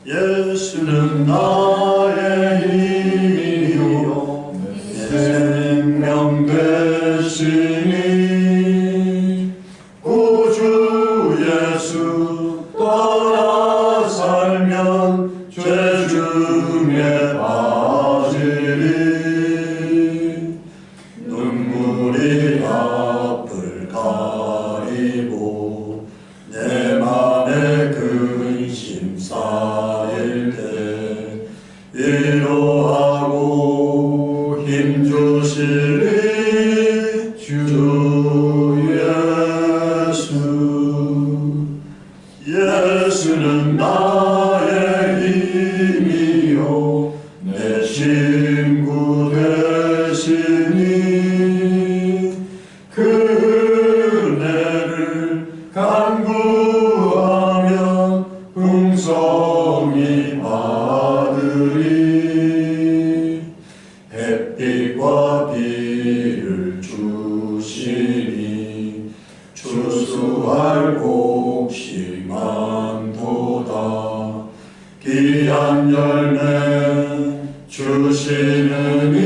예수는 나의 힘이요 내 생명 되시니 구주 예수 떠나 살면 죄 중에 빠지리 눈물이 앞을 가리고 내 맘에 근심 쌓일 때 위로하고 힘주시리 주 예수. 예수는 나의 힘이요 내 친구 되시니 그 은혜를 간구하면 풍성히 받으리. 햇빛과 비를 주시니 추수할 곡식 많도다. 귀한 열매 주시는 이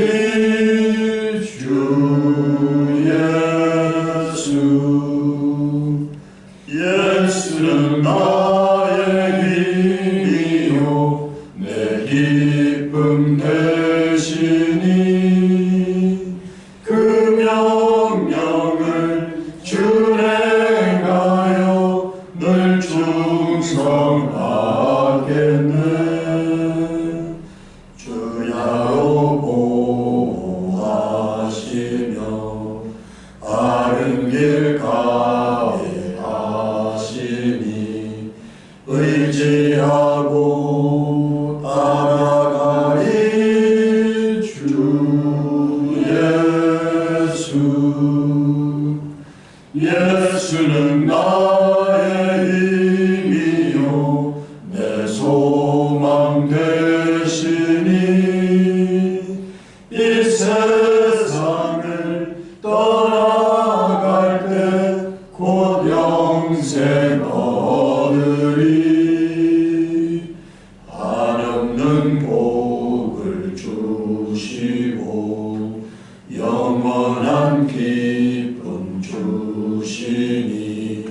주 예수. 예수는 나의 힘이요 내 기쁨 되시니 그 명령을 준행하여 늘 충성하겠네. 주야로 보호하시며 바른 길 가게 하시니 의지하고 따라가리 주 예수. 예수는 나의 힘이요 내 소망 되시니 이 세상을 떠나갈 때 곧 영생 얻으리. 한없는 복을 주시고 영원한 기쁨 주시니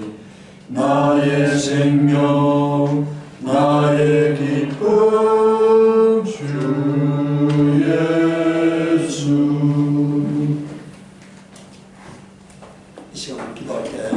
나의 생명 나의 기쁨 주 예수. 이 시간 기도할 때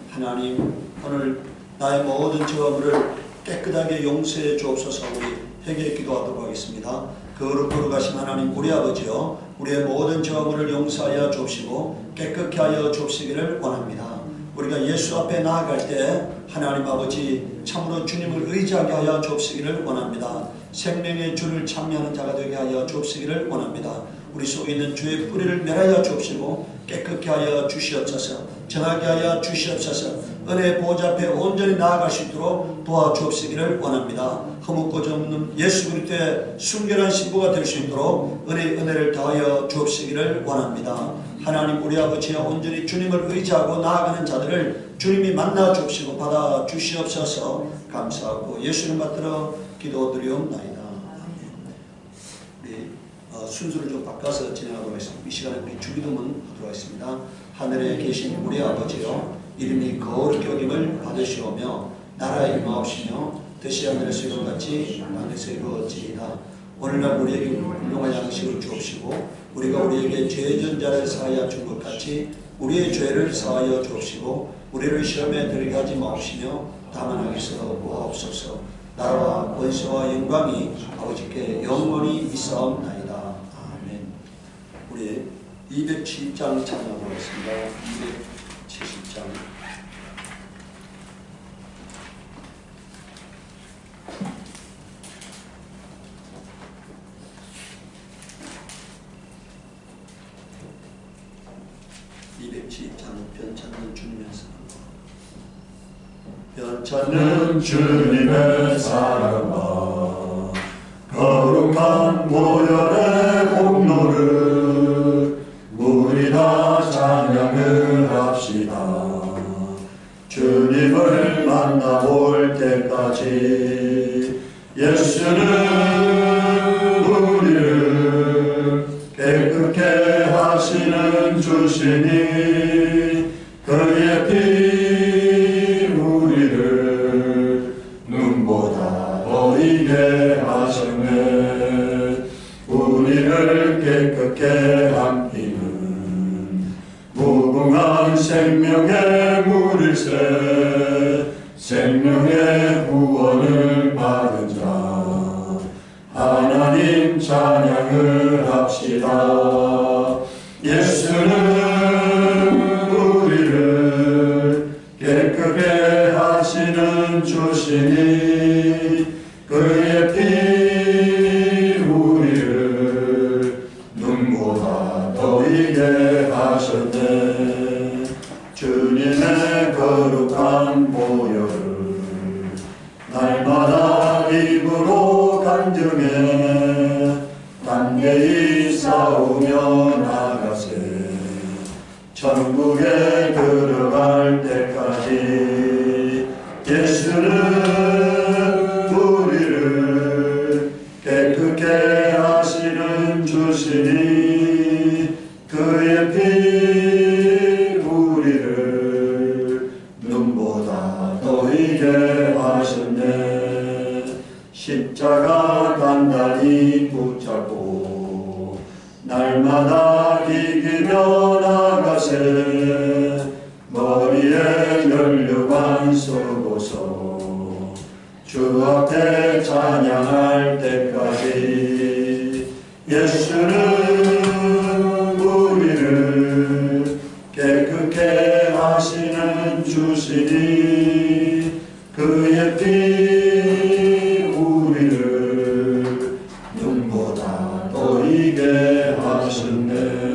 하나님 오늘 나의 모든 죄악을 깨끗하게 용서해 주옵소서. 우리 회개 기도하도록 하겠습니다. 거룩하신 하나님 우리 아버지여, 우리의 모든 죄악을 용서하여 주옵시고 깨끗게 하여 주옵시기를 원합니다. 우리가 예수 앞에 나아갈 때 하나님 아버지 참으로 주님을 의지하게 하여 주옵시기를 원합니다. 생명의 주를 찬미하는 자가 되게 하여 주옵시기를 원합니다. 우리 속에 있는 죄의 뿌리를 멸하여 주옵시고 깨끗게 하여 주시옵소서. 정하게 하여 주시옵소서. 은혜의 보좌 앞에 온전히 나아갈 수 있도록 도와주옵시기를 원합니다. 허물고지 없는 예수 그리스도의 순결한 신부가 될 수 있도록 은혜를 더하여 주옵시기를 원합니다. 하나님 우리 아버지여, 온전히 주님을 의지하고 나아가는 자들을 주님이 만나 주옵시고 받아 주시옵소서. 감사하고 예수님 받들어 기도드리옵나이다. 우리 순서를 좀 바꿔서 진행하도록 하겠습니다. 이 시간에 우리 주기도문 하도록 하겠습니다. 하늘에 계신 우리 아버지여, 이름이 거룩히 여김을 받으시오며 나라의 임하옵시며 뜻이 하늘에서 이룬같이 땅에서 이루어지이다. 오늘날 우리에게 훌륭한 양식을 주옵시고 우리가 우리에게 죄진 자를 사하여 준 것 같이 우리의 죄를 사하여 주옵시고 우리를 시험에 들게 하지 마옵시며 다만 악에서 구하옵소서. 나라와 권세와 영광이 아버지께 영원히 있사옵나이다. 아멘. 우리 270장 찬양하도록 하겠습니다. 270장. 변찮는 주님의 사랑과 변찮는 주님의 사랑과 거룩한 보혈의 공로를 우리 다 찬양을 합시다. 주님을 만나볼 때까지 예수는 우리를 깨끗게 하시는 주시니 그의 피 우리를 눈보다 보이게 하셨네. 우리를 깨끗게 한 피는 무궁한 생명의 물일세. 생명의 구원을 받은 자 하나님 찬양을 합시다. 예수는 우리를 깨끗게 하시는 주시니 그의 피 우리를 눈보다 보이게 하셨네. 주님의 거룩한 보혈을 날마다 입으로 간증해 담대히 싸우며 나가세. 천국에 들어갈 때까지 예수는 우리를 깨끗게 하시는 주시니 그의 피 우리를 눈보다 보이게 하셨네. 십자가 단단히 붙잡고 날마다 이기며 나가세. 머리에 면류관 쓰고서 주 앞에 찬양할 때까지 예수는 우리를 깨끗게 하시는 주시니 그의 피 우리를 눈보다 보이게 하셨네.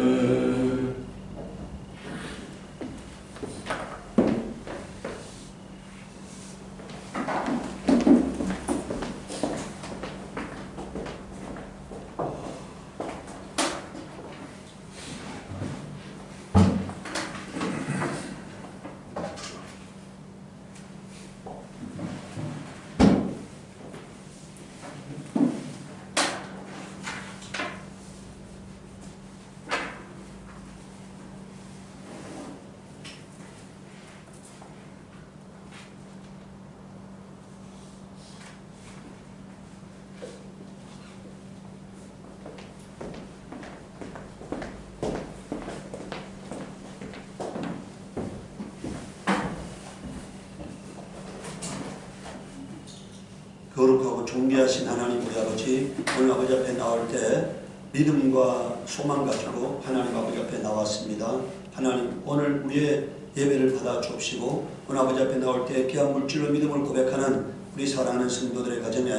거룩하고 존귀하신 하나님 우리 아버지, 오늘 아버지 앞에 나올 때 믿음과 소망 가지고 하나님 아버지 앞에 나왔습니다. 하나님 오늘 우리의 예배를 받아 주옵시고 오늘 아버지 앞에 나올 때 귀한 물질로 믿음을 고백하는 우리 사랑하는 성도들의 가정에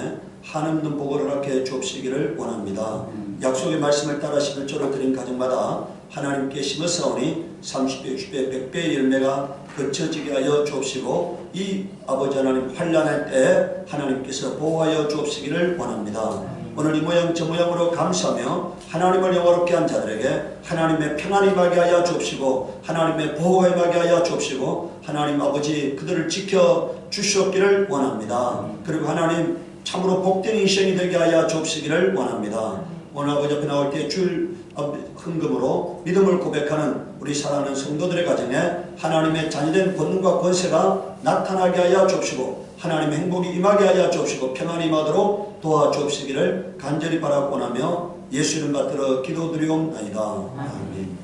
한없는 복을 허락해 주옵시기를 원합니다. 약속의 말씀을 따라 11조를 드린 가정마다 하나님께 심었사오니 30배, 60배, 100배의 열매가 거쳐지게 하여 주옵시고 이 아버지 하나님 환난할 때 하나님께서 보호하여 주옵시기를 원합니다. 오늘 이 모양 저 모양으로 감사하며 하나님을 영화롭게 한 자들에게 하나님의 평안이 임하게 하여 주옵시고 하나님의 보호가 임하게 하여 주옵시고 하나님 아버지 그들을 지켜 주시옵기를 원합니다. 그리고 하나님 참으로 복된 인생이 되게 하여 주옵시기를 원합니다. 오늘 아버지 앞에 나올 때 줄 헌금으로 믿음을 고백하는 우리 사랑하는 성도들의 가정에 하나님의 자녀된 권능과 권세가 나타나게 하여 주옵시고 하나님의 행복이 임하게 하여 주옵시고 평안이 임하도록 도와주옵시기를 간절히 바라고 원하며 예수 이름 받들어 기도드리옵나이다. 아멘.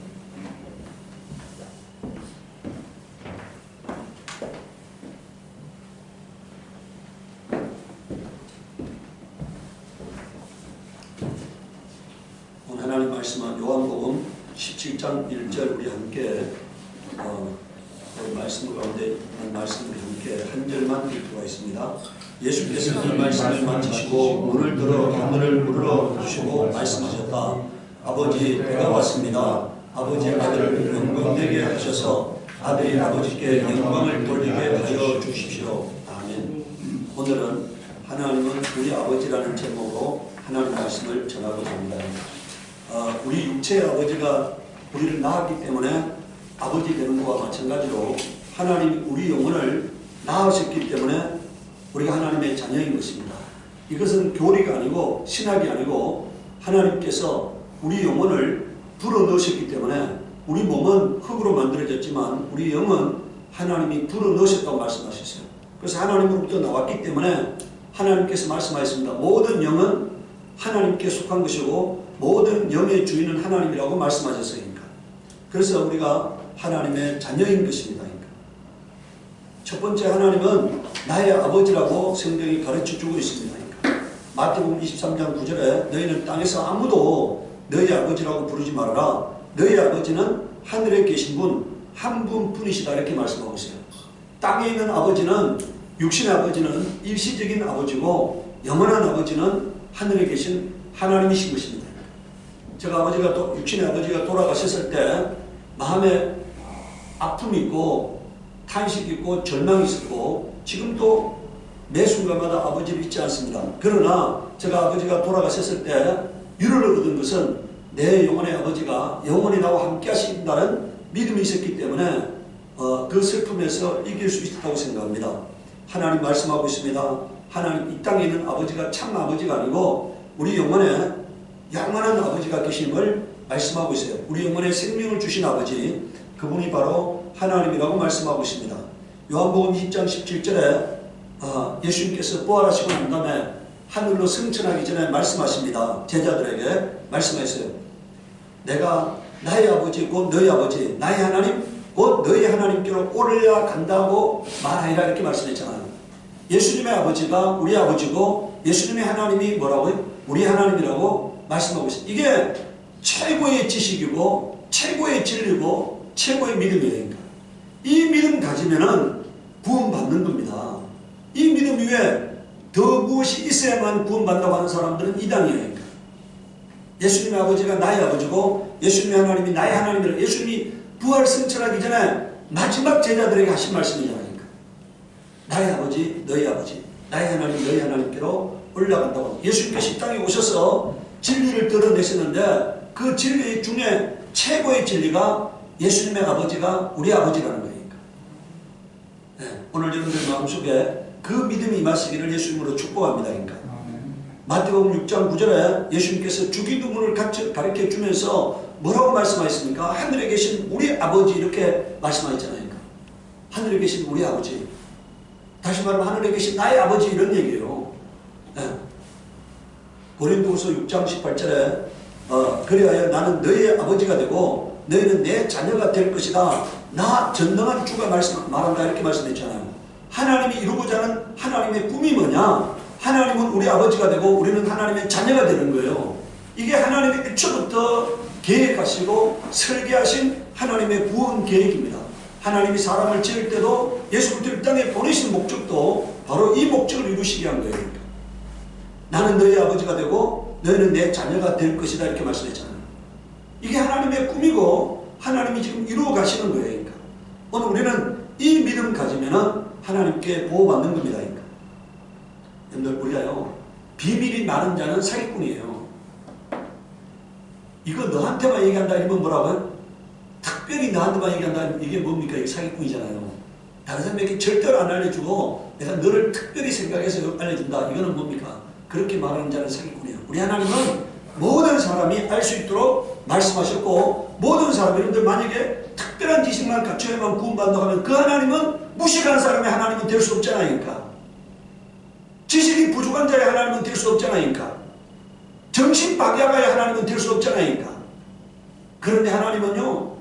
오늘 하나님 말씀은 요한복음 17장 1절 우리 함께 말씀 가운데 있는 말씀을 함께 한 절만 읽고 있습니다. 예수께서 이 말씀을 마치시고 문을 들어 하늘을 우러러 주시고 말씀하셨다. 아버지 때가 왔습니다. 아버지 아들을 영광되게 하셔서 아들이 아버지께 영광을 돌리게 하여 주십시오. 아멘. 오늘은 하나님은 우리 아버지라는 제목으로 하나님 말씀을 전하고자 합니다. 우리 육체의 아버지가 우리를 낳았기 때문에 아버지 되는 것과 마찬가지로 하나님이 우리 영혼을 낳으셨기 때문에 우리가 하나님의 자녀인 것입니다. 이것은 교리가 아니고 신학이 아니고 하나님께서 우리 영혼을 불어넣으셨기 때문에 우리 몸은 흙으로 만들어졌지만 우리 영은 하나님이 불어넣으셨다고 말씀하셨어요. 그래서 하나님으로부터 나왔기 때문에 하나님께서 말씀하셨습니다. 모든 영은 하나님께 속한 것이고 모든 영의 주인은 하나님이라고 말씀하셨어요. 그래서 우리가 하나님의 자녀인 것입니다. 첫 번째, 하나님은 나의 아버지라고 성경이 가르쳐주고 있습니다. 마태복음 23장 9절에 너희는 땅에서 아무도 너희 아버지라고 부르지 말아라. 너희 아버지는 하늘에 계신 분 한 분뿐이시다 이렇게 말씀하고 있어요. 땅에 있는 아버지는, 육신의 아버지는 일시적인 아버지고 영원한 아버지는 하늘에 계신 하나님이신 것입니다. 제가 아버지가 육신의 아버지가 돌아가셨을 때 마음에 아픔이 있고 탄식이 있고 절망이 있었고 지금도 매 순간마다 아버지를 잊지 않습니다. 그러나 제가 아버지가 돌아가셨을 때 위로를 얻은 것은 내 영혼의 아버지가 영원히 나와 함께 하신다는 믿음이 있었기 때문에 그 슬픔에서 이길 수 있다고 생각합니다. 하나님 말씀하고 있습니다. 하나님 이 땅에 있는 아버지가 참 아버지가 아니고 우리 영혼에 영원한 아버지가 계심을 말씀하고 있어요. 우리 영혼에 생명을 주신 아버지, 그분이 바로 하나님이라고 말씀하고 있습니다. 요한복음 20장 17절에 예수님께서 부활하시고 난 다음에 하늘로 승천하기 전에 말씀하십니다. 제자들에게 말씀하셨어요. 내가 나의 아버지 곧 너희 아버지, 나의 하나님 곧 너희 하나님께로 올라간다고 말하리라 이렇게 말씀했잖아요. 예수님의 아버지가 우리 아버지고 예수님의 하나님이 뭐라고요? 우리 하나님이라고 말씀하고 있어요. 이게 최고의 지식이고 최고의 진리고 최고의 믿음이니까 이 믿음 가지면은 구원받는 겁니다. 이 믿음 위에 더 무엇이 있어야만 구원받는다고 하는 사람들은 이단이에요. 예수님의 아버지가 나의 아버지고 예수님의 하나님이 나의 하나님이라. 예수님이 부활 승천하기 전에 마지막 제자들에게 하신 말씀이잖아요. 나의 아버지 너희 아버지, 나의 하나님 너희 하나님께로 올라간다고. 예수님께서 이 땅에 오셔서 진리를 드러내셨는데 그 진리 중에 최고의 진리가 예수님의 아버지가 우리 아버지라는 거예요. 네, 오늘 여러분들 마음속에 그 믿음이 임하시기를 예수님으로 축복합니다. 그러니까. 마태복음 6장 9절에 예수님께서 주기도문을 가르쳐 주면서 뭐라고 말씀하셨습니까? 하늘에 계신 우리 아버지 이렇게 말씀하셨잖아요. 그러니까. 하늘에 계신 우리 아버지. 다시 말하면 하늘에 계신 나의 아버지 이런 얘기예요. 네. 고린도후서 6장 18절에 그리하여 나는 너희의 아버지가 되고 너희는 내 자녀가 될 것이다. 나 전능한 주가 말한다 이렇게 말씀했잖아요. 하나님이 이루고자 하는 하나님의 꿈이 뭐냐? 하나님은 우리 아버지가 되고 우리는 하나님의 자녀가 되는 거예요. 이게 하나님의 일초부터 계획하시고 설계하신 하나님의 구원 계획입니다. 하나님이 사람을 지을 때도 예수 그리스도를 땅에 보내신 목적도 바로 이 목적을 이루시게 한 거예요. 나는 너희 아버지가 되고 너희는 내 자녀가 될 것이다 이렇게 말씀했잖아요. 이게 하나님의 꿈이고 하나님이 지금 이루어 가시는 거예요. 그러니까. 오늘 우리는 이 믿음 가지면은 하나님께 보호받는 겁니다. 그러니까. 여러분들 우리가요 비밀이 많은 자는 사기꾼이에요. 이거 너한테만 얘기한다 이러면 뭐라고요? 특별히 너한테만 얘기한다 이게 뭡니까? 이게 사기꾼이잖아요. 다른 사람에게 절대로 안 알려주고 내가 너를 특별히 생각해서 알려준다 이거는 뭡니까? 그렇게 말하는 자는 사기꾼이에요. 우리 하나님은 모든 사람이 알 수 있도록 말씀하셨고 모든 사람 여러분들 만약에 특별한 지식만 갖춰야만 구원받는다고 하면 그 하나님은 무식한 사람의 하나님은 될 수 없잖아요. 그러니까. 지식이 부족한 자의 하나님은 될 수 없잖아요. 그러니까. 정신박약의 하나님은 될 수 없잖아요. 그러니까. 그런데 하나님은요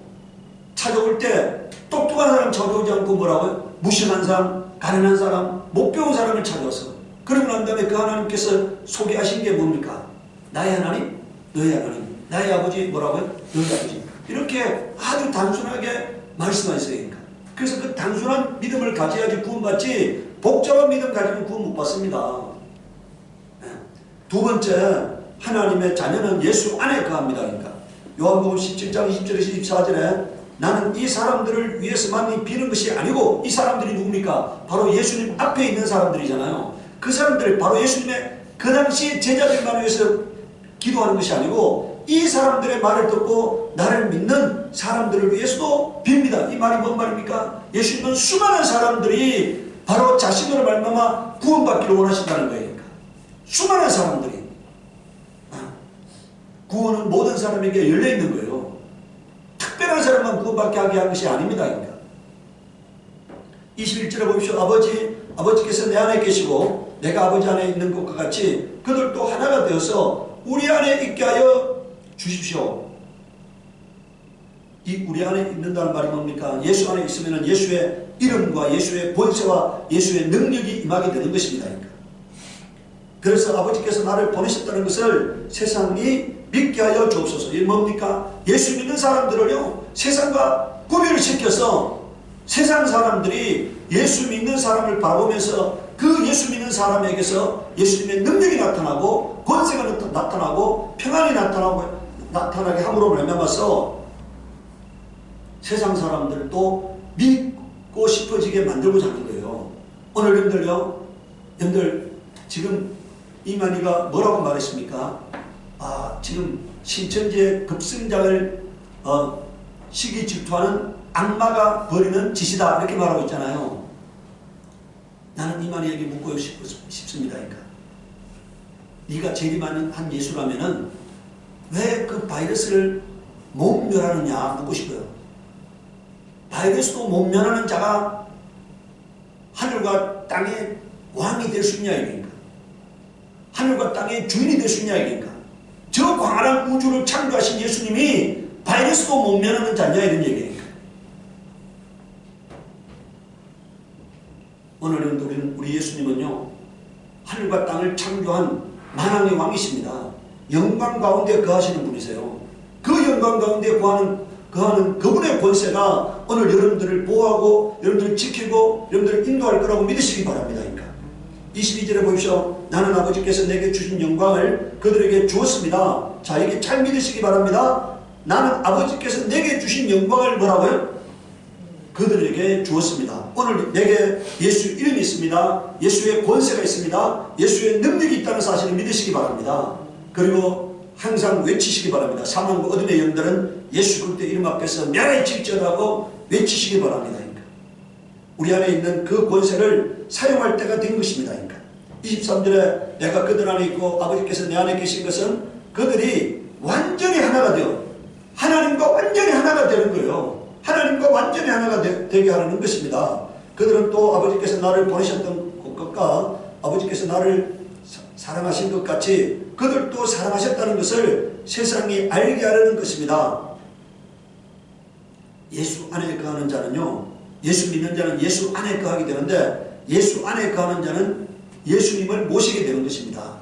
찾아올 때 똑똑한 사람 찾아오지 않고 뭐라고요? 무식한 사람, 가난한 사람, 못 배운 사람을 찾아와서 그러고 난 다음에 그 하나님께서 소개하신 게 뭡니까? 나의 하나님, 너의 하나님, 나의 아버지 뭐라고요? 너의 아버지. 이렇게 아주 단순하게 말씀하셨어요. 그러니까. 그래서 그 단순한 믿음을 가져야지 구원받지 복잡한 믿음 가지면 구원 못 받습니다. 두 번째, 하나님의 자녀는 예수 안에 거합니다. 그러니까. 요한복음 17장 20절에서 24절에 나는 이 사람들을 위해서만 비는 것이 아니고 이 사람들이 누굽니까? 바로 예수님 앞에 있는 사람들이잖아요. 그 사람들이 바로 예수님의 그 당시 제자들만 위해서 기도하는 것이 아니고 이 사람들의 말을 듣고 나를 믿는 사람들을 위해서도 빕니다. 이 말이 뭔 말입니까? 예수님은 수많은 사람들이 바로 자신으로 말미암아 구원받기를 원하신다는 거예요. 수많은 사람들이 구원은 모든 사람에게 열려있는 거예요. 특별한 사람만 구원받게 하게 한 것이 아닙니다. 그러니까 21절에 보십시오. 아버지께서 내 안에 계시고 내가 아버지 안에 있는 것과 같이 그들도 하나가 되어서 우리 안에 있게 하여 주십시오. 이 우리 안에 있는다는 말이 뭡니까? 예수 안에 있으면 예수의 이름과 예수의 권세와 예수의 능력이 임하게 되는 것입니다. 그러니까. 그래서 아버지께서 나를 보내셨다는 것을 세상이 믿게 하여 주옵소서. 이게 뭡니까? 예수 믿는 사람들을요, 세상과 구별을 시켜서 세상 사람들이 예수 믿는 사람을 바라보면서 그 예수 믿는 사람에게서 예수님의 능력이 나타나고 권세가 나타나고 평안이 나타나게 함으로 말미암아서 세상 사람들도 믿고 싶어지게 만들고자 하는 거예요. 오늘 여러분들 지금 이만희가 뭐라고 말했습니까? 지금 신천지의 급성장을 시기 질투하는 악마가 벌이는 짓이다 이렇게 말하고 있잖아요. 나는 이만희에게 묻고 싶습니다. 그러니까 네가 재림한 예수라면은 왜 그 바이러스를 못 멸하느냐 묻고 싶어요. 바이러스도 못 멸하는 자가 하늘과 땅의 왕이 될 수 있냐 이거니까. 하늘과 땅의 주인이 될 수 있냐 이거니까. 저 광활한 우주를 창조하신 예수님이 바이러스도 못 면하는 자냐 이런 얘기예요. 오늘은 우리 예수님은요, 하늘과 땅을 창조한 만왕의 왕이십니다. 영광 가운데 거하시는 분이세요. 그 영광 가운데 거하는 그분의 권세가 오늘 여러분들을 보호하고 여러분들을 지키고 여러분들을 인도할 거라고 믿으시기 바랍니다. 그러니까 22절에 보십시오. 나는 아버지께서 내게 주신 영광을 그들에게 주었습니다. 자, 이게 잘 믿으시기 바랍니다. 나는 아버지께서 내게 주신 영광을 뭐라고요? 그들에게 주었습니다. 오늘 내게 예수 이름이 있습니다. 예수의 권세가 있습니다. 예수의 능력이 있다는 사실을 믿으시기 바랍니다. 그리고 항상 외치시기 바랍니다. 사망과 어둠의 영들은 예수 그리스도의 이름 앞에서 멸하여 질지어라고 외치시기 바랍니다. 그러니까 우리 안에 있는 그 권세를 사용할 때가 된 것입니다. 그러니까 23절에 내가 그들 안에 있고 아버지께서 내 안에 계신 것은 그들이 완전히 하나가 되어 하나님과 완전히 하나가 되는 거예요. 하나님과 완전히 하나가 되게 하는 것입니다. 그들은 또 아버지께서 나를 보내셨던 것과 아버지께서 나를 사랑하신 것 같이 그들도 사랑하셨다는 것을 세상이 알게 하려는 것입니다. 예수 안에 거하는 자는요, 예수 믿는 자는 예수 안에 거하게 되는데 예수 안에 거하는 자는 예수님을 모시게 되는 것입니다.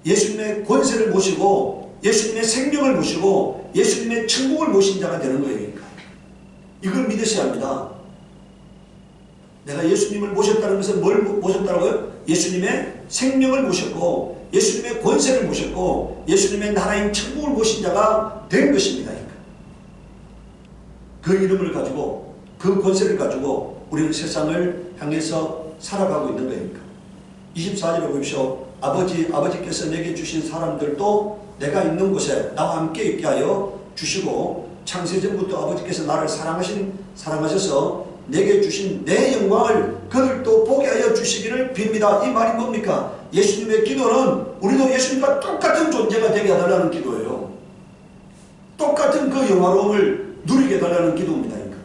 예수님의 권세를 모시고 예수님의 생명을 모시고 예수님의 천국을 모신 자가 되는 거예요. 그러니까 이걸 믿으셔야 합니다. 내가 예수님을 모셨다는 것은 뭘 모셨다고요? 예수님의 생명을 모셨고 예수님의 권세를 모셨고 예수님의 나라인 천국을 모신 자가 된 것입니다. 그러니까 그 이름을 가지고 그 권세를 가지고 우리는 세상을 향해서 살아가고 있는 거니까. 24절에 보십시오. 아버지께서 내게 주신 사람들도 내가 있는 곳에 나와 함께 있게 하여 주시고 창세전부터 아버지께서 나를 사랑하셔서 내게 주신 내 영광을 그들도 보게 하여 주시기를 빕니다. 이 말이 뭡니까? 예수님의 기도는 우리도 예수님과 똑같은 존재가 되게 해달라는 기도예요. 똑같은 그 영화로움을 누리게 해달라는 기도입니다. 그러니까.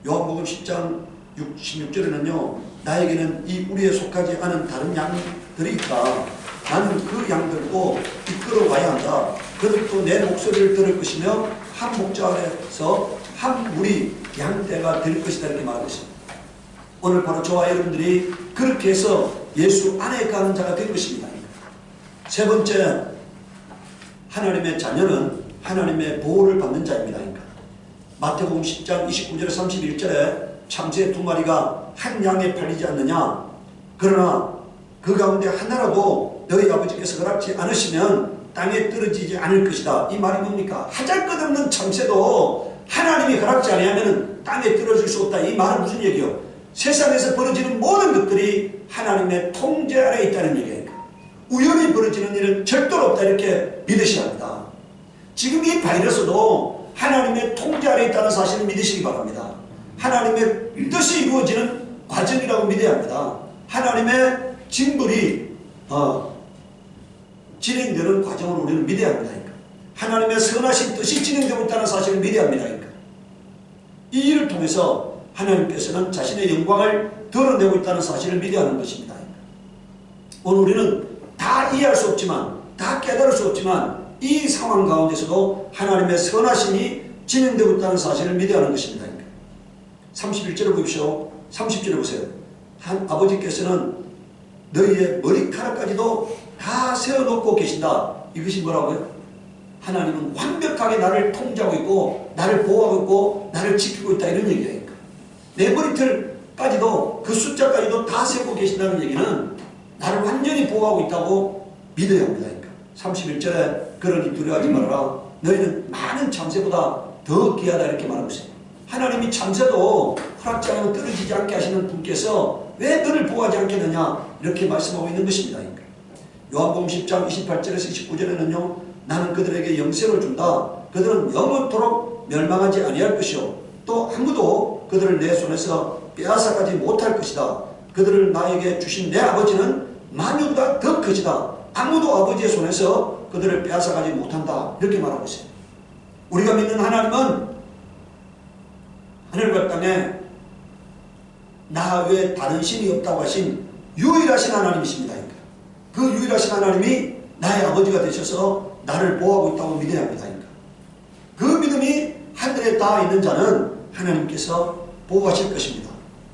요한복음 10장 16절에는요 나에게는 이 우리에 속하지 않은 다른 양들이 있다. 나는 그 양들도 이끌어와야 한다. 그들도 내 목소리를 들을 것이며 한 목자 아래서 한 무리 양떼가 될 것이다 이렇게 말했습니다. 오늘 바로 저와 여러분들이 그렇게 해서 예수 안에 가는 자가 된 것입니다. 세 번째, 하나님의 자녀는 하나님의 보호를 받는 자입니다. 그러니까 마태복음 10장 29절에 31절에 참새 두 마리가 한 양에 팔리지 않느냐. 그러나 그 가운데 하나라도 너희 아버지께서 허락지 않으시면 땅에 떨어지지 않을 것이다. 이 말이 뭡니까? 하잘것없는 참새도 하나님이 허락지 않으면 땅에 떨어질 수 없다. 이 말은 무슨 얘기예요? 세상에서 벌어지는 모든 것들이 하나님의 통제 아래에 있다는 얘기예요. 우연히 벌어지는 일은 절대로 없다 이렇게 믿으셔야 합니다. 지금 이 바이러스도 하나님의 통제 아래에 있다는 사실을 믿으시기 바랍니다. 하나님의 뜻이 이루어지는 과정이라고 믿어야 합니다. 하나님의 징벌이 진행되는 과정을 우리는 믿어야 합니다. 하나님의 선하신 뜻이 진행되고 있다는 사실을 믿어야 합니다. 이 일을 통해서 하나님께서는 자신의 영광을 드러내고 있다는 사실을 믿어야 하는 것입니다. 오늘 우리는 다 이해할 수 없지만, 다 깨달을 수 없지만, 이 상황 가운데서도 하나님의 선하심이 진행되고 있다는 사실을 믿어야 하는 것입니다. 31절을 보십시오. 30절을 보세요. 한 아버지께서는 너희의 머리카락까지도 다 세워놓고 계신다. 이것이 뭐라고요? 하나님은 완벽하게 나를 통제하고 있고 나를 보호하고 있고 나를 지키고 있다, 이런 얘기예요. 내 머리털까지도, 그 숫자까지도 다 세우고 계신다는 얘기는 나를 완전히 보호하고 있다고 믿어야 합니다. 31절에 그러니 두려워하지 말아라. 너희는 많은 참새보다 더 귀하다, 이렇게 말하고 있어요. 하나님이 참새도 허락지 않으면 떨어지지 않게 하시는 분께서 왜 너를 보호하지 않겠느냐, 이렇게 말씀하고 있는 것입니다. 요한복음 10장 28절에서 29절에는요, 나는 그들에게 영생을 준다. 그들은 영원토록 멸망하지 아니할 것이요, 또 아무도 그들을 내 손에서 빼앗아가지 못할 것이다. 그들을 나에게 주신 내 아버지는 만유보다 더 크시다. 아무도 아버지의 손에서 그들을 빼앗아가지 못한다, 이렇게 말하고 있어요. 우리가 믿는 하나님은 하늘과 땅에 나 외에 다른 신이 없다고 하신 유일하신 하나님이십니다. 그 유일하신 하나님이 나의 아버지가 되셔서 나를 보호하고 있다고 믿어야 합니다. 그 믿음이 하늘에 닿아 있는 자는 하나님께서 보호하실 것입니다.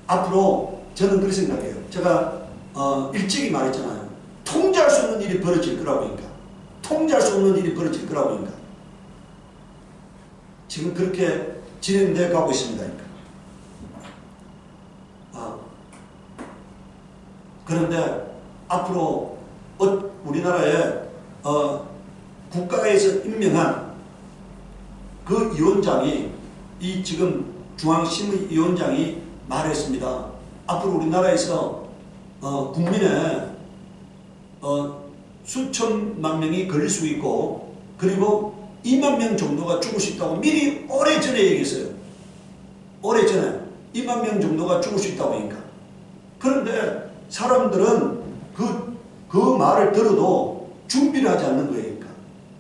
앞으로 저는 그렇게 생각해요. 제가 일찍이 말했잖아요. 통제할 수 없는 일이 벌어질 거라고 하니까. 통제할 수 없는 일이 벌어질 거라고 하니까. 지금 그렇게 진행되어 가고 있습니다. 그런데 앞으로 우리나라에 국가에서 임명한 그 위원장이, 이 지금 중앙신문 위원장이 말했습니다. 앞으로 우리나라에서 국민의 수천만 명이 걸릴 수 있고, 그리고 2만 명 정도가 죽을 수 있다고 미리 오래전에 얘기했어요. 오래전에 2만 명 정도가 죽을 수 있다고 하니까. 그런데 사람들은 그 말을 들어도 준비를 하지 않는 거예요.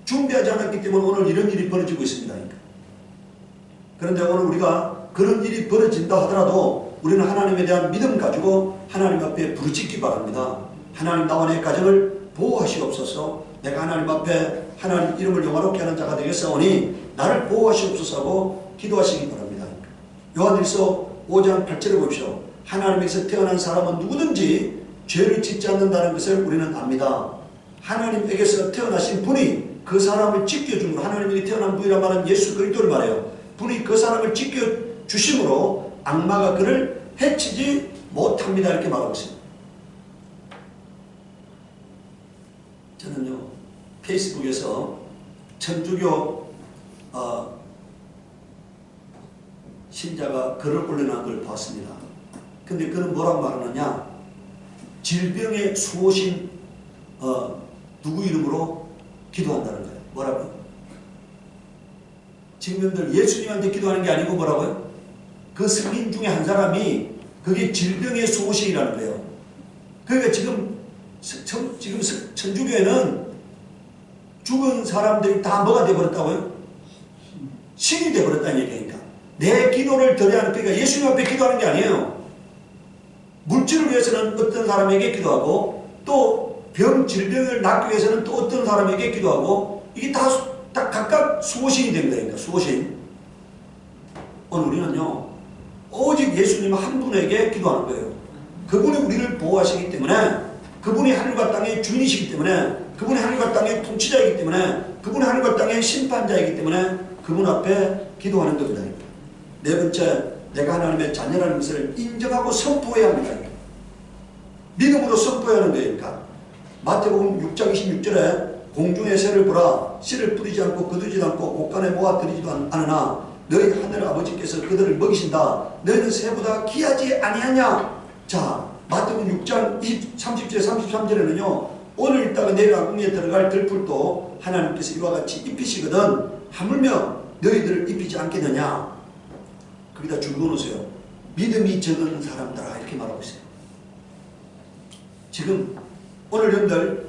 준비하지 않았기 때문에 오늘 이런 일이 벌어지고 있습니다. 그런데 오늘 우리가 그런 일이 벌어진다 하더라도 우리는 하나님에 대한 믿음 가지고 하나님 앞에 부르짖기 바랍니다. 하나님 나와 내 가정을 보호하시옵소서. 내가 하나님 앞에 하나님 이름을 영화롭게 하는 자가 되겠사오니 나를 보호하시옵소서 하고 기도하시기 바랍니다. 요한일서 5장 8절을 보십시오. 하나님에서 태어난 사람은 누구든지 죄를 짓지 않는다는 것을 우리는 압니다. 하나님에게서 태어나신 분이 그 사람을 지켜줌으로, 하나님에게 태어난 분이라 말하는 예수 그리스도를 말해요. 분이 그 사람을 지켜주심으로 악마가 그를 해치지 못합니다, 이렇게 말하고 있습니다. 저는요, 페이스북에서 천주교 신자가 글을 올려놓은 걸 봤습니다. 근데 그는 뭐라고 말하느냐, 질병의 수호신 누구 이름으로 기도한다는 거예요. 뭐라고요? 지금들 예수님한테 기도하는 게 아니고 뭐라고요? 그 성인 중에 한 사람이 그게 질병의 수호신이라는 거예요. 그러니까 지금 천주교에는 죽은 사람들이 다 뭐가 되어버렸다고요? 신이 되어버렸다는 얘기니까. 내 기도를 드려야 하는, 그러니까 예수님 앞에 기도하는 게 아니에요. 물질을 위해서는 어떤 사람에게 기도하고, 또 질병을 낫기 위해서는 또 어떤 사람에게 기도하고, 이게 다 각각 수호신이 된 거니까, 수호신. 오늘 우리는요, 오직 예수님 한 분에게 기도하는 거예요. 그분이 우리를 보호하시기 때문에, 그분이 하늘과 땅의 주인이시기 때문에, 그분이 하늘과 땅의 통치자이기 때문에, 그분이 하늘과 땅의 심판자이기 때문에 그분 앞에 기도하는 겁니다. 네 번째, 내가 하나님의 자녀라는 것을 인정하고 선포해야 합니다. 믿음으로 선포해야 하는 거니까. 마태복음 6장 26절에 공중의 새를 보라, 씨를 뿌리지 않고 거두지도 않고 곳간에 모아 들이지도 않으나 너희 하늘 아버지께서 그들을 먹이신다. 너희는 새보다 귀하지 아니하냐. 자, 마태복음 6장 30절 33절에는요, 오늘 있다가 내일 악궁에 들어갈 들풀도 하나님께서 이와 같이 입히시거든 하물며 너희들을 입히지 않겠느냐. 거기다 줄 그어놓으세요. 믿음이 적은 사람들아, 이렇게 말하고 있어요. 지금 오늘 여러분들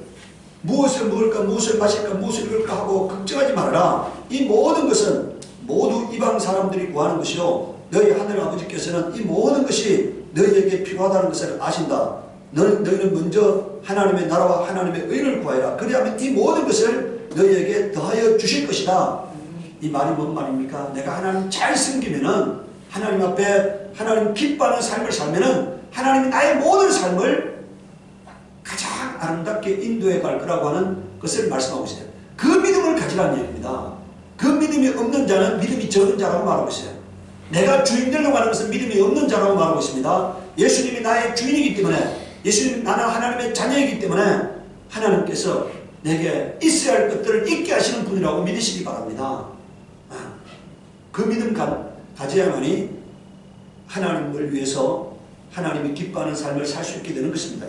무엇을 먹을까, 무엇을 마실까, 무엇을 입을까 하고 걱정하지 말아라. 이 모든 것은 모두 이방 사람들이 구하는 것이요, 너희 하늘 아버지께서는 이 모든 것이 너희에게 필요하다는 것을 아신다. 너희는 먼저 하나님의 나라와 하나님의 의를 구하여라. 그리하면 이 모든 것을 너희에게 더하여 주실 것이다. 이 말이 뭔 말입니까? 내가 하나님 잘 섬기면은, 하나님 앞에 하나님 기뻐하는 삶을 살면은 하나님이 나의 모든 삶을 가장 아름답게 인도해 갈 거라고 하는 것을 말씀하고 있어요. 그 믿음을 가지라는 얘기입니다. 그 믿음이 없는 자는 믿음이 적은 자라고 말하고 있어요. 내가 주인 되려고 하는 것은 믿음이 없는 자라고 말하고 있습니다. 예수님이 나의 주인이기 때문에, 예수님이 나는 하나님의 자녀이기 때문에 하나님께서 내게 있어야 할 것들을 있게 하시는 분이라고 믿으시기 바랍니다. 그 믿음 가져야만이 하나님을 위해서 하나님이 기뻐하는 삶을 살 수 있게 되는 것입니다.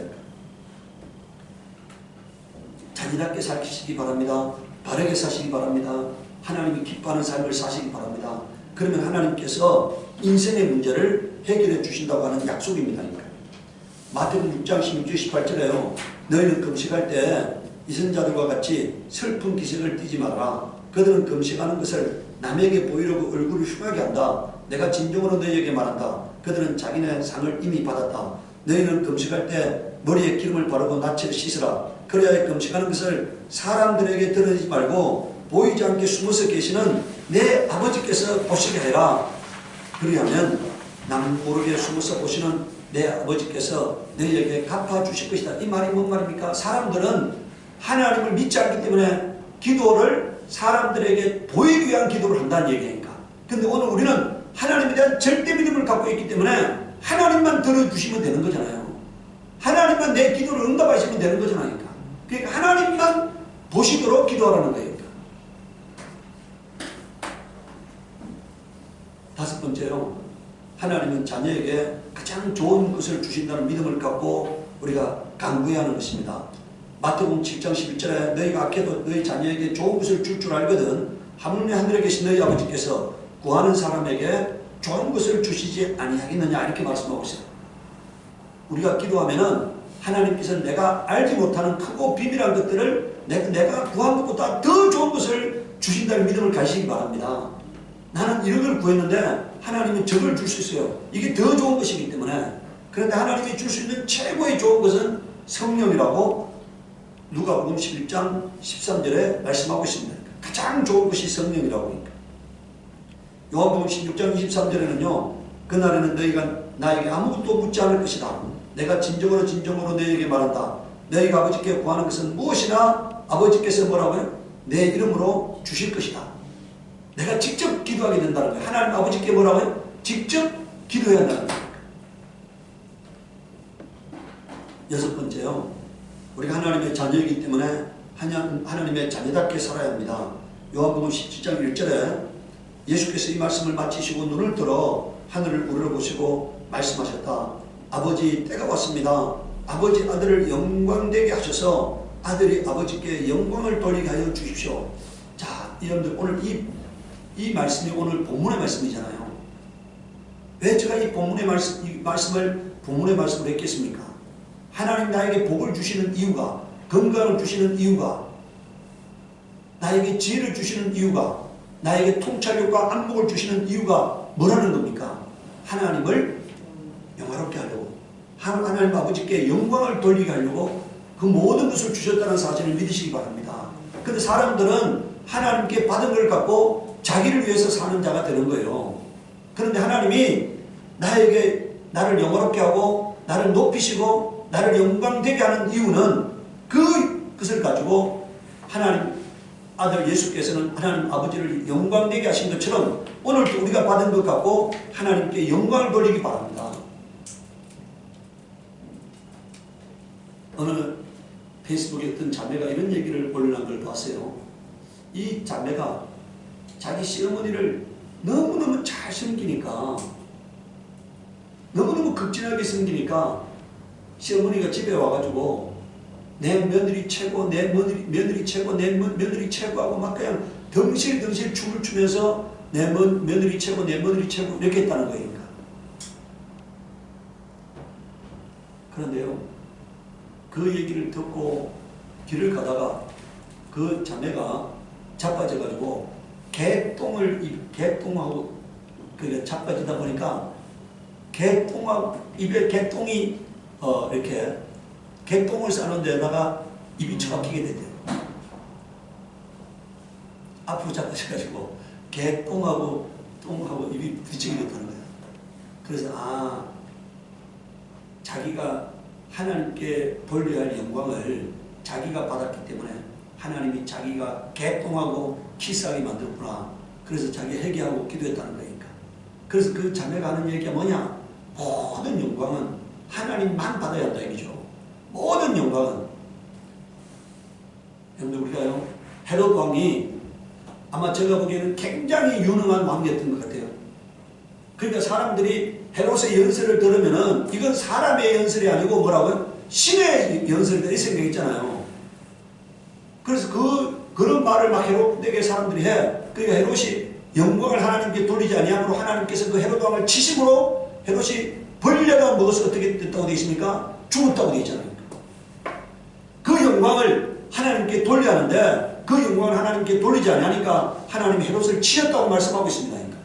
잔인하게 사시기 바랍니다. 바르게 사시기 바랍니다. 하나님이 기뻐하는 삶을 사시기 바랍니다. 그러면 하나님께서 인생의 문제를 해결해 주신다고 하는 약속입니다. 마태복음 6장 16절 18절에요. 너희는 금식할 때 이선자들과 같이 슬픈 기색을 띠지 말아라. 그들은 금식하는 것을 남에게 보이려고 얼굴을 흉하게 한다. 내가 진정으로 너희에게 말한다. 그들은 자기네 상을 이미 받았다. 너희는 금식할 때 머리에 기름을 바르고 낯을 씻으라. 그래야 금식하는 것을 사람들에게 드러내지 말고 보이지 않게 숨어서 계시는 내 아버지께서 보시게 해라. 그리하면 남 모르게 숨어서 보시는 내 아버지께서 너희에게 갚아주실 것이다. 이 말이 뭔 말입니까? 사람들은 하나님을 믿지 않기 때문에 기도를 사람들에게 보이기 위한 기도를 한다는 얘기니까. 근데 오늘 우리는 하나님에 대한 절대 믿음을 갖고 있기 때문에 하나님만 들어주시면 되는 거잖아요. 하나님만 내 기도를 응답하시면 되는 거잖아요. 그러니까 하나님만 보시도록 기도하라는 거예요. 다섯 번째로, 하나님은 자녀에게 가장 좋은 것을 주신다는 믿음을 갖고 우리가 간구해야 하는 것입니다. 마태복음 7장 11절에 너희가 악해도 너희 자녀에게 좋은 것을 줄 줄 알거든 하물며 하늘에 계신 너희 아버지께서 구하는 사람에게 좋은 것을 주시지 아니하겠느냐, 이렇게 말씀하고 있어요. 우리가 기도하면은 하나님께서는 내가 알지 못하는 크고 비밀한 것들을 내가 구한 것보다 더 좋은 것을 주신다는 믿음을 가지시기 바랍니다. 나는 이런 걸 구했는데 하나님은 저걸 줄 수 있어요. 이게 더 좋은 것이기 때문에. 그런데 하나님이 줄 수 있는 최고의 좋은 것은 성령이라고 누가복음 11장 13절에 말씀하고 있습니다. 가장 좋은 것이 성령이라고. 요한복음 16장 23절에는요, 그날에는 너희가 나에게 아무것도 묻지 않을 것이다. 내가 진정으로 진정으로 너희에게 말한다. 너희가 아버지께 구하는 것은 무엇이나 아버지께서 뭐라고요? 내 이름으로 주실 것이다. 내가 직접 기도하게 된다는 거예요. 하나님 아버지께 뭐라고요? 직접 기도해야 한다는 거예요. 여섯 번째요, 우리가 하나님의 자녀이기 때문에 하나님의 자녀답게 살아야 합니다. 요한복음 17장 1절에 예수께서 이 말씀을 마치시고 눈을 들어 하늘을 우러러보시고 말씀하셨다. 아버지, 때가 왔습니다. 아버지 아들을 영광되게 하셔서 아들이 아버지께 영광을 돌리게 하여 주십시오. 자, 여러분들 오늘 이 말씀이 오늘 본문의 말씀이잖아요. 왜 제가 이 말씀을 본문의 말씀으로 했겠습니까? 하나님 나에게 복을 주시는 이유가, 건강을 주시는 이유가, 나에게 지혜를 주시는 이유가, 나에게 통찰력과 안목을 주시는 이유가 뭐라는 겁니까? 하나님을 영화롭게 하려고, 하나님 아버지께 영광을 돌리게 하려고 그 모든 것을 주셨다는 사실을 믿으시기 바랍니다. 그런데 사람들은 하나님께 받은 걸 갖고 자기를 위해서 사는 자가 되는 거예요. 그런데 하나님이 나를 영화롭게 하고 나를 높이시고 나를 영광되게 하는 이유는 그것을 가지고 하나님 아들 예수께서는 하나님 아버지를 영광되게 하신 것처럼 오늘도 우리가 받은 것 갖고 하나님께 영광을 돌리기 바랍니다. 어느 페이스북에 어떤 자매가 이런 얘기를 올려놓은 걸 봤어요. 이 자매가 자기 시어머니를 너무너무 잘 섬기니까, 너무너무 극진하게 섬기니까 시어머니가 집에 와가지고 내 며느리 최고, 내 며느리 최고, 내 며느리 최고 하고 막 그냥 덩실덩실 춤을 추면서 내 며느리 최고, 내 며느리 최고 이렇게 했다는 거니까. 그런데요, 그 얘기를 듣고 길을 가다가 그 자매가 자빠져가지고 개똥하고 그 자빠지다 보니까 개똥하고 입에 개똥이 이렇게 개똥을 싸는 데다가 입이 처박히게 됐대요. 앞으로 자빠져가지고 개똥하고 똥하고 입이 부딪히게 됐다는 거예요. 그래서 자기가 하나님께 돌려야 할 영광을 자기가 받았기 때문에 하나님이 자기가 개똥하고 키스하게 만들었구나. 그래서 자기 회개하고 기도했다는 거니까. 그래서 그 자매가 하는 얘기가 뭐냐? 모든 영광은 하나님만 받아야 한다 얘기죠. 모든 영광은. 여러분들 우리가요, 헤롯 왕이 아마 제가 보기에는 굉장히 유능한 왕이었던 것 같아요. 그러니까 사람들이 헤롯의 연설을 들으면은 이건 사람의 연설이 아니고 뭐라고요? 신의 연설이다 이 생각했잖아요. 그래서 그런 말을 막 헤롯에게 사람들이 해. 그러니까 헤롯이 영광을 하나님께 돌리지 아니하므로 하나님께서 그 헤롯 왕을 치심으로 헤롯이 벌레가 먹어서 어떻게 됐다고 되어 있습니까? 죽었다고 되어 있잖아요. 그 영광을 하나님께 돌려야 하는데 그 영광을 하나님께 돌리지 아니하니까 하나님이 헤롯을 치셨다고 말씀하고 있습니다. 그러니까.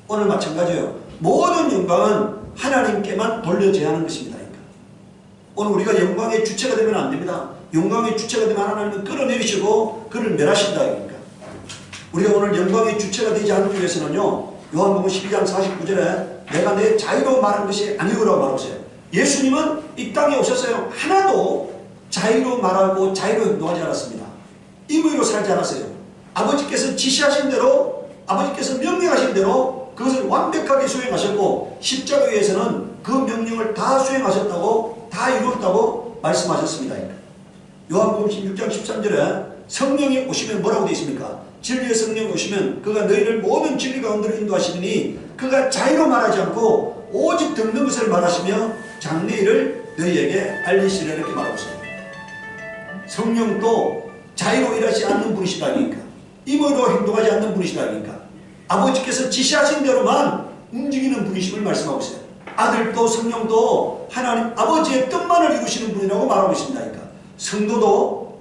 오늘 마찬가지예요. 모든 영광은 하나님께만 돌려져야 하는 것입니다. 그러니까. 오늘 우리가 영광의 주체가 되면 안 됩니다. 영광의 주체가 되면 하나님은 끌어내리시고 그를 멸하신다. 그러니까. 우리가 오늘 영광의 주체가 되지 않기 위해서는요. 요한복음 12장 49절에 내가 내 자유로 말한 것이 아니오라고 말하고 있어요. 예수님은 이 땅에 오셨어요. 하나도 자유로 말하고 자유로 행동하지 않았습니다. 임의로 살지 않았어요. 아버지께서 지시하신 대로 아버지께서 명령하신 대로 그것을 완벽하게 수행하셨고 십자가 위에서는 그 명령을 다 수행하셨다고 다 이뤘다고 말씀하셨습니다. 요한복음 16장 13절에 성령이 오시면 뭐라고 되어 있습니까? 진리의 성령이 오시면 그가 너희를 모든 진리 가운데로 인도하시더니 그가 자유로 말하지 않고 오직 듣는 것을 말하시며 장래일을 너희에게 알리시리라 이렇게 말하고 있습니다. 성령도 자유로 일하지 않는 분이시다 그러니까. 임의로 행동하지 않는 분이시다 그러니까. 아버지께서 지시하신 대로만 움직이는 분이심을 말씀하고 있어요. 아들도 성령도 하나님 아버지의 뜻만을 이루시는 분이라고 말하고 있습니다. 그러니까. 성도도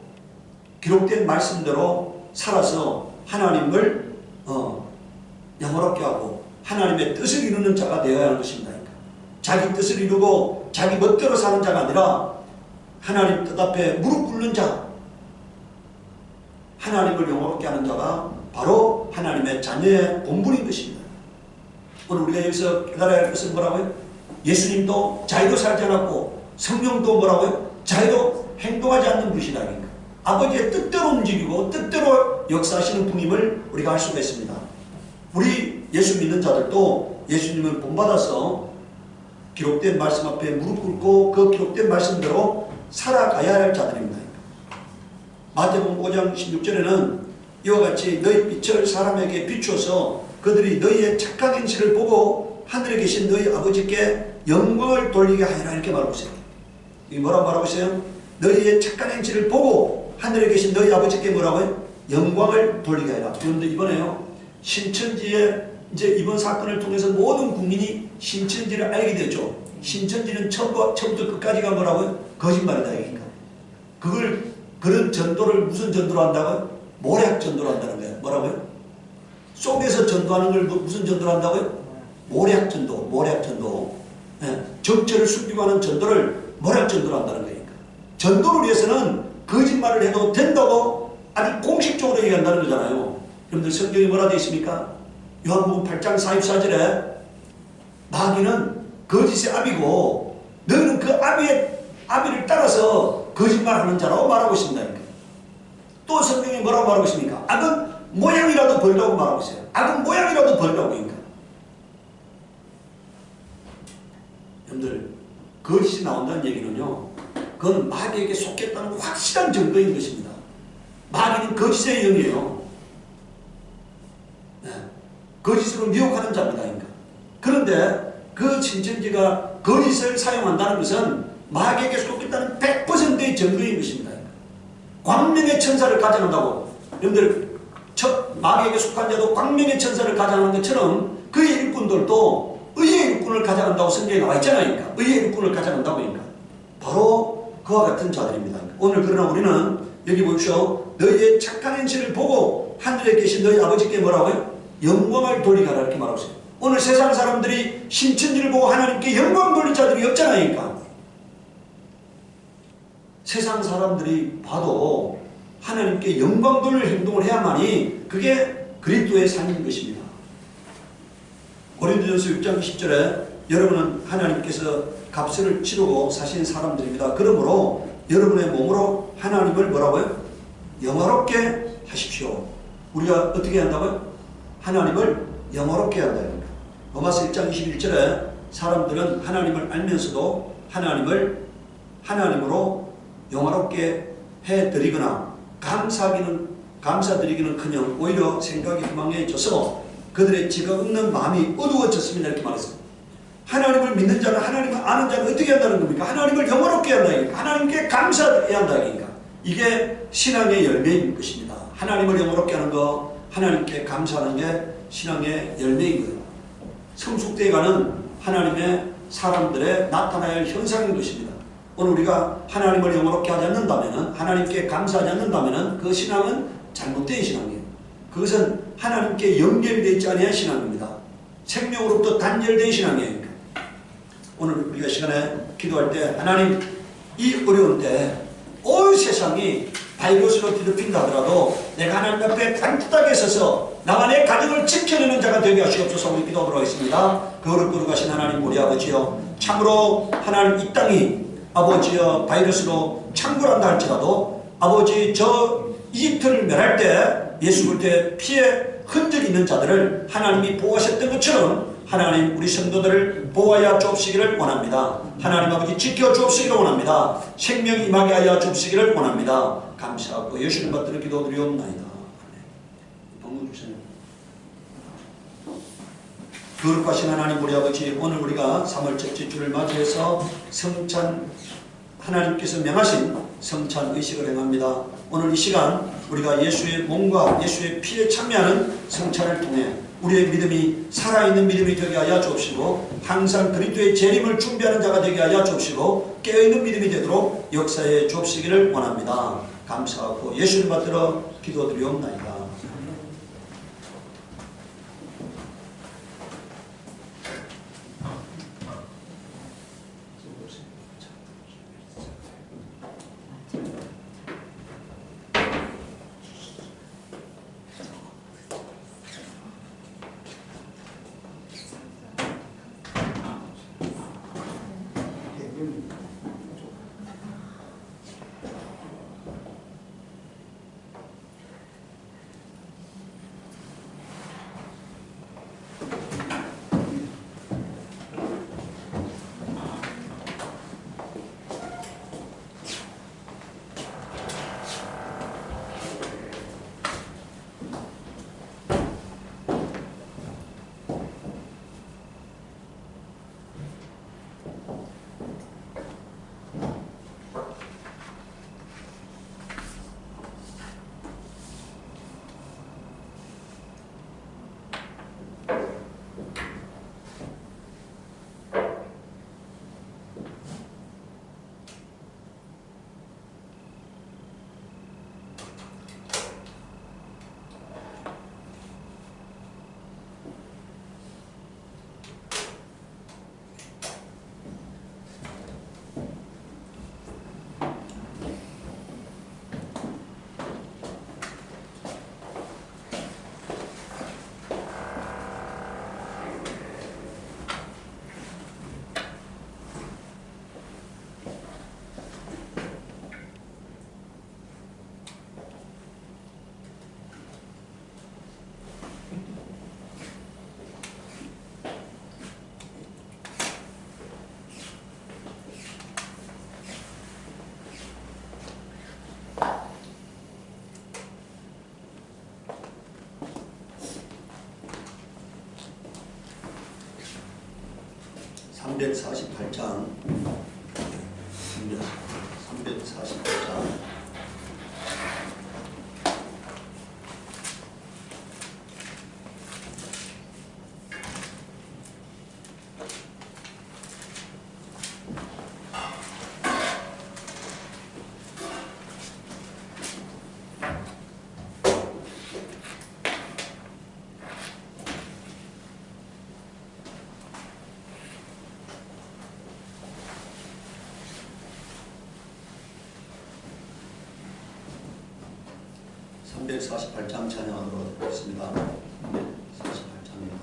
기록된 말씀대로 살아서 하나님을 영화롭게 하고 하나님의 뜻을 이루는 자가 되어야 하는 것입니다. 그러니까. 자기 뜻을 이루고 자기 멋대로 사는 자가 아니라 하나님 뜻 앞에 무릎 꿇는 자, 하나님을 영화롭게 하는 자가 바로 하나님의 자녀의 본분인 것입니다. 오늘 우리가 여기서 깨달아야 할 것은 뭐라고요? 예수님도 자유로 살지 않았고 성령도 뭐라고요? 자유로 행동하지 않는 분이시다. 그러니까. 아버지의 뜻대로 움직이고 뜻대로 역사하시는 분임을 우리가 알 수가 있습니다. 우리 예수 믿는 자들도 예수님을 본받아서 기록된 말씀 앞에 무릎 꿇고 그 기록된 말씀대로 살아가야 할 자들입니다. 마태복음 5장 16절에는 이와 같이 너희 빛을 사람에게 비추어서 그들이 너희의 착한 행실을 보고 하늘에 계신 너희 아버지께 영광을 돌리게 하리라 이렇게 말하고 있어요. 이게 뭐라고 말하고 있어요? 너희의 착한 행실을 보고 하늘에 계신 너희 아버지께 뭐라고요? 영광을 돌리게 하리라. 그런데 이번에요. 신천지에 이제 이번 사건을 통해서 모든 국민이 신천지를 알게 되죠. 신천지는 처음부터 끝까지가 뭐라고요? 거짓말이다. 그러니까. 그런 전도를 무슨 전도로 한다고요? 모략 전도로 한다는 거예요. 뭐라고요? 속에서 전도하는 걸 무슨 전도로 한다고요? 모략 전도. 예, 정체를 숨기고 하는 전도를 모략 전도로 한다는 거니까. 전도를 위해서는 거짓말을 해도 된다고 아주 공식적으로 얘기한다는 거잖아요. 여러분들 성경에 뭐라 되어 있습니까? 요한복음 8장 44절에 마귀는 거짓의 아비고 너희는 그 아비를 따라서 거짓말하는 자라고 말하고 있습니다. 또 성경에 뭐라고 말하고 있습니까? 악은 모양이라도 벌라고 말하고 있어요. 악은 모양이라도 벌라고 그러니까. 여러분들 거짓이 나온다는 얘기는요. 그건 마귀에게 속했다는 확실한 증거인 것입니다. 마귀는 거짓의 영이에요. 네. 거짓으로 미혹하는 자입니다. 그러니까. 그런데 그 신천지가 거짓을 사용한다는 것은 마귀에게 속했다는 100%의 증거인 것입니다. 광명의 천사를 가져간다고. 여러분들 마귀에게 속한 자도 광명의 천사를 가져가는 것처럼 그의 일꾼들도 의의 일꾼을 가져간다고 성경에 나와 있잖아요. 그러니까. 의의 일꾼을 가져간다고 하니까. 바로 그와 같은 자들입니다. 오늘 그러나 우리는 여기 보십시오. 너희의 착한 행실을 보고 하늘에 계신 너희 아버지께 뭐라고요? 영광을 돌리가라 이렇게 말하고 있어요. 오늘 세상 사람들이 신천지를 보고 하나님께 영광 돌릴 자들이 없잖아요. 그러니까. 세상 사람들이 봐도 하나님께 영광 돌릴 행동을 해야만이 그게 그리스도의 삶인 것입니다. 고린도전서 6장 10절에 여러분은 하나님께서 값을 치르고 사신 사람들입니다. 그러므로 여러분의 몸으로 하나님을 뭐라고요? 영화롭게 하십시오. 우리가 어떻게 한다고요? 하나님을 영화롭게 한다. 로마서 1장 21절에 사람들은 하나님을 알면서도 하나님을 하나님으로 영화롭게 해드리거나 감사드리기는커녕 오히려 생각이 희망해져서 그들의 지가 없는 마음이 어두워졌습니다. 이렇게 말했습니다. 하나님을 믿는 자는 하나님을 아는 자는 어떻게 한다는 겁니까? 하나님을 영화롭게 한다. 하나님께 감사해야 한다. 이게 신앙의 열매인 것입니다. 하나님을 영화롭게 하는 거, 하나님께 감사하는 게 신앙의 열매인 거예요. 성숙되어 가는 하나님의 사람들의 나타나야 할 현상인 것입니다. 오늘 우리가 하나님을 영화롭게 하지 않는다면, 하나님께 감사하지 않는다면 그 신앙은 잘못된 신앙이에요. 그것은 하나님께 연결되어 있지 않은 신앙입니다. 생명으로부터 단절된 신앙이에요. 오늘 우리가 시간에 기도할 때 하나님 이 어려운 때 온 세상이 바이러스로 뒤덮인다 하더라도 내가 하나님 앞에 단단하게 서서 나와 내 가정을 지켜내는 자가 되게 하시옵소서. 우리 기도하도록 하겠습니다. 거룩 거룩하신 하나님 우리 아버지여, 참으로 하나님 이 땅이 아버지여 바이러스로 창궐한다 할지라도 아버지 저 이집트를 멸할 때 예수 그리스도의 피에 흔적이 있는 자들을 하나님이 보호하셨던 것처럼 하나님 우리 성도들을 보호하여 주옵시기를 원합니다. 하나님 아버지 지켜 주옵시기를 원합니다. 생명이 임하게 하여 주옵시기를 원합니다. 감사하고 예수님 받들어 기도드리옵나이다. 방금 주세요. 거룩하신 하나님 우리 아버지, 오늘 우리가 3월 첫째 주를 맞이해서 성찬 하나님께서 명하신 성찬 의식을 행합니다. 오늘 이 시간 우리가 예수의 몸과 예수의 피에 참여하는 성찬을 통해 우리의 믿음이 살아있는 믿음이 되게 하여 주옵시고 항상 그리스도의 재림을 준비하는 자가 되게 하여 주옵시고 깨어있는 믿음이 되도록 역사해 주옵시기를 원합니다. 감사하고 예수를 받들어 기도드리옵나이다. (348장) 348장 348장 찬양하도록 하겠습니다. 48장입니다.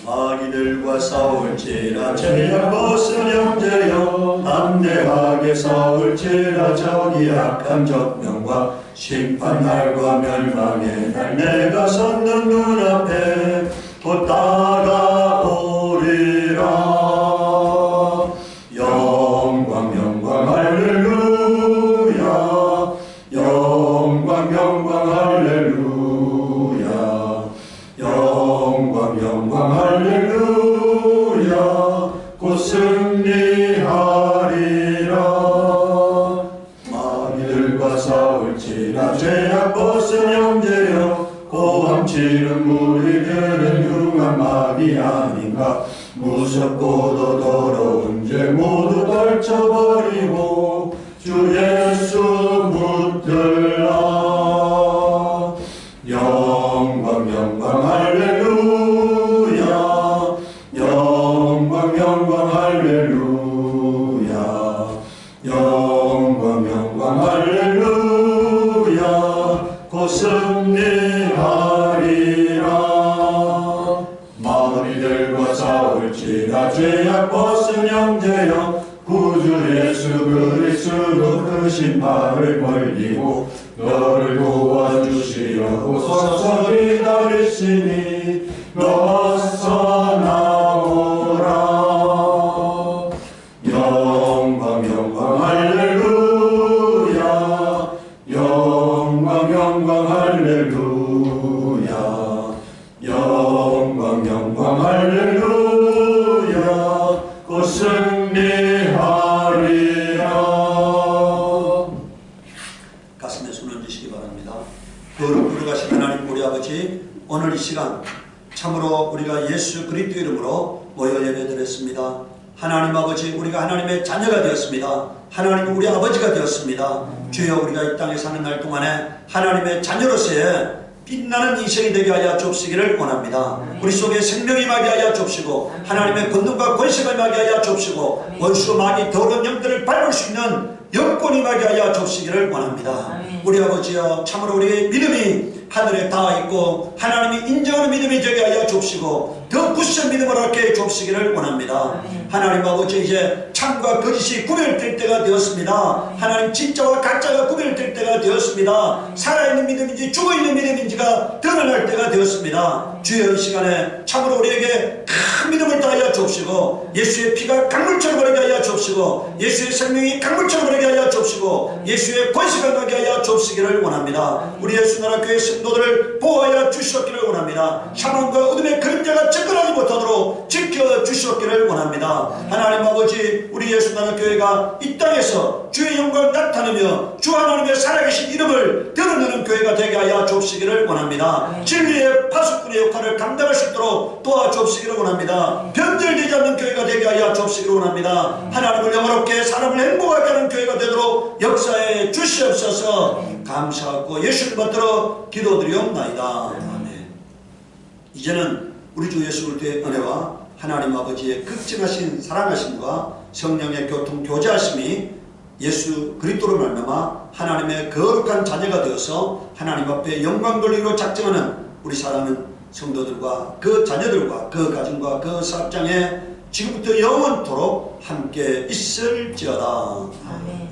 마귀들과 싸울지라 죄악 벗은 형제여 담대하게 싸울지라 저기 악한 적명과 심판날과 멸망의 날 내가 섰는 눈앞에 곧 다가오리라. 영광 영광 할렐루야 영광 영광 할렐루야 영광 영광 할렐루야 곧 승리하리라. 마귀들과 싸울지라 죄악 벗은 형제여 고함치는 무리들은 흉한 마귀 아닌가. 무섭고도 더러운 죄 모두 떨쳐버리고 주 예수 붙들라. 영광 영광 할렐루야 영광 영광 할렐루야 영광 영광 할렐루야 곧 승리하리라. 마귀들과 싸울지라 죄악 벗은 형제여 구주 예수 그리스도 그 신발을 벌리고 너를 도와주시려고 서서히 기다리시니 어서 나오라. 영광 영광 할렐루야 영광 영광 할렐루야 영광 영광 할렐루야 곧 승리하리라. 가슴에 손을 얹으시기 바랍니다. 거룩 부르가신 하나님 우리 아버지, 오늘 이 시간 참으로 우리가 예수 그리스도 이름으로 모여 예배드렸습니다. 하나님 아버지, 우리가 하나님의 자녀가 되었습니다. 하나님 우리 아버지가 되었습니다. 주여, 우리가 이 땅에 사는 날 동안에 하나님의 자녀로서의 빛나는 인생이 되게 하여 좁시기를 원합니다. 우리 속에 생명이 임하게 하여 좁시고 하나님의 권능과 권세가 임하게 하여 좁시고 원수 마귀 더러운 영들을 밟을 수 있는 영권이 임하게 하여 좁시기를 원합니다. 우리 아버지여, 참으로 우리의 믿음이 하늘에 닿아 있고 하나님이 인정하는 믿음이 되게 하여 좁시고 더 굳센 믿음을 얻게 좁시기를 원합니다. 하나님 아버지, 이제 참과 거짓이 구별될 때가 되었습니다. 하나님 진짜와 가짜가 구별될 때가 되었습니다. 살아있는 믿음인지 죽어있는 믿음인지가 드러날 때가 되었습니다. 주여, 이 시간에 참으로 우리에게 큰 믿음을 다하여 좁시고 예수의 피가 강물처럼 흐르게 하여 좁시고 예수의 생명이 강물처럼 흐르게 하여 좁시고 예수의 권세가 나게 하여 좁시기를 원합니다. 우리 예수나라 교회 성도들을 보호하여 주시옵기를 원합니다. 사망과 어둠의 그림자가 접근하지 못하도록 지켜주시옵기를 원합니다. 하나님 아버지, 우리 예수나라 교회가 이 땅에서 주의 영광을 나타내며 주 하나님의 살아계신 이름을 드러내는 교회가 되게 하여 좁시기를 원합니다. 진리의 파수꾼의 역할을 감당할 수 있도록 도와줍시기를 원합니다. 변절되지 않는 교회가 되게 하여 좁시기를 원합니다. 하나님을 영화롭게 사람을 행복하게 하는 교회가 되도록 역사에 주시옵소서. 감사하고 예수를 받들어 기도드리옵나이다. 아멘. 이제는 우리 주 예수 그리스도의 은혜와 하나님 아버지의 극진하신 사랑하심과 성령의 교통 교제하심이 예수 그리스도로 말미암아 하나님의 거룩한 자녀가 되어서 하나님 앞에 영광 돌리기로 작정하는 우리 사랑하는 성도들과 그 자녀들과 그 가정과 그 사업장에 지금부터 영원토록 함께 있을지어다. 아멘.